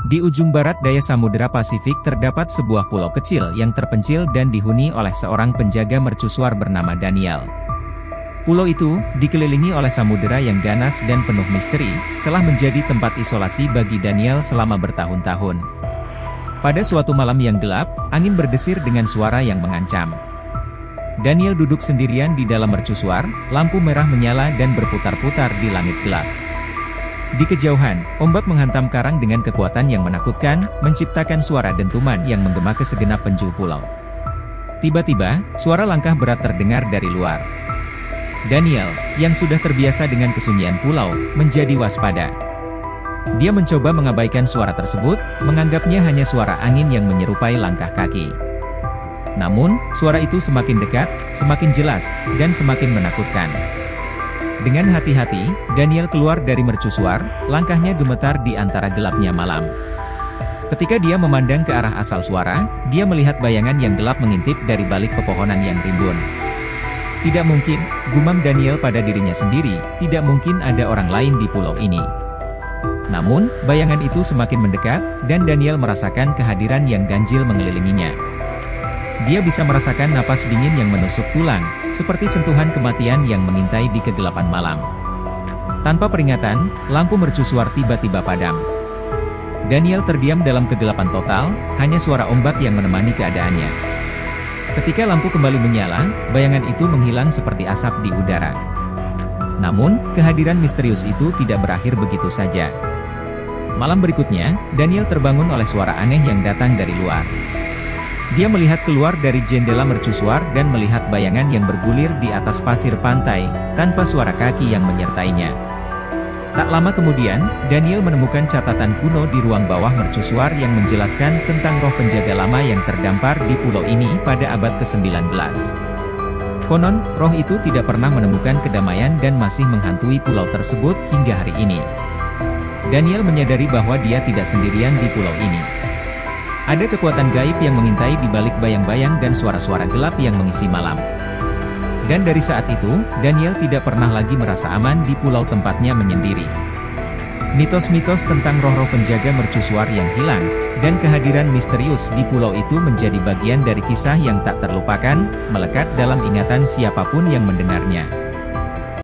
Di ujung barat daya Samudera Pasifik terdapat sebuah pulau kecil yang terpencil dan dihuni oleh seorang penjaga mercusuar bernama Daniel. Pulau itu, dikelilingi oleh samudera yang ganas dan penuh misteri, telah menjadi tempat isolasi bagi Daniel selama bertahun-tahun. Pada suatu malam yang gelap, angin berdesir dengan suara yang mengancam. Daniel duduk sendirian di dalam mercusuar, lampu merah menyala dan berputar-putar di langit gelap. Di kejauhan, ombak menghantam karang dengan kekuatan yang menakutkan, menciptakan suara dentuman yang menggema ke segenap penjuru pulau. Tiba-tiba, suara langkah berat terdengar dari luar. Daniel, yang sudah terbiasa dengan kesunyian pulau, menjadi waspada. Dia mencoba mengabaikan suara tersebut, menganggapnya hanya suara angin yang menyerupai langkah kaki. Namun, suara itu semakin dekat, semakin jelas, dan semakin menakutkan. Dengan hati-hati, Daniel keluar dari mercusuar, langkahnya gemetar di antara gelapnya malam. Ketika dia memandang ke arah asal suara, dia melihat bayangan yang gelap mengintip dari balik pepohonan yang rimbun. Tidak mungkin, gumam Daniel pada dirinya sendiri, tidak mungkin ada orang lain di pulau ini. Namun, bayangan itu semakin mendekat, dan Daniel merasakan kehadiran yang ganjil mengelilinginya. Dia bisa merasakan napas dingin yang menusuk tulang, seperti sentuhan kematian yang mengintai di kegelapan malam. Tanpa peringatan, lampu mercusuar tiba-tiba padam. Daniel terdiam dalam kegelapan total, hanya suara ombak yang menemani keadaannya. Ketika lampu kembali menyala, bayangan itu menghilang seperti asap di udara. Namun, kehadiran misterius itu tidak berakhir begitu saja. Malam berikutnya, Daniel terbangun oleh suara aneh yang datang dari luar. Dia melihat keluar dari jendela mercusuar dan melihat bayangan yang bergulir di atas pasir pantai, tanpa suara kaki yang menyertainya. Tak lama kemudian, Daniel menemukan catatan kuno di ruang bawah mercusuar yang menjelaskan tentang roh penjaga lama yang terdampar di pulau ini pada abad ke-19. Konon, roh itu tidak pernah menemukan kedamaian dan masih menghantui pulau tersebut hingga hari ini. Daniel menyadari bahwa dia tidak sendirian di pulau ini. Ada kekuatan gaib yang mengintai di balik bayang-bayang dan suara-suara gelap yang mengisi malam. Dan dari saat itu, Daniel tidak pernah lagi merasa aman di pulau tempatnya menyendiri. Mitos-mitos tentang roh-roh penjaga mercusuar yang hilang, dan kehadiran misterius di pulau itu menjadi bagian dari kisah yang tak terlupakan, melekat dalam ingatan siapapun yang mendengarnya.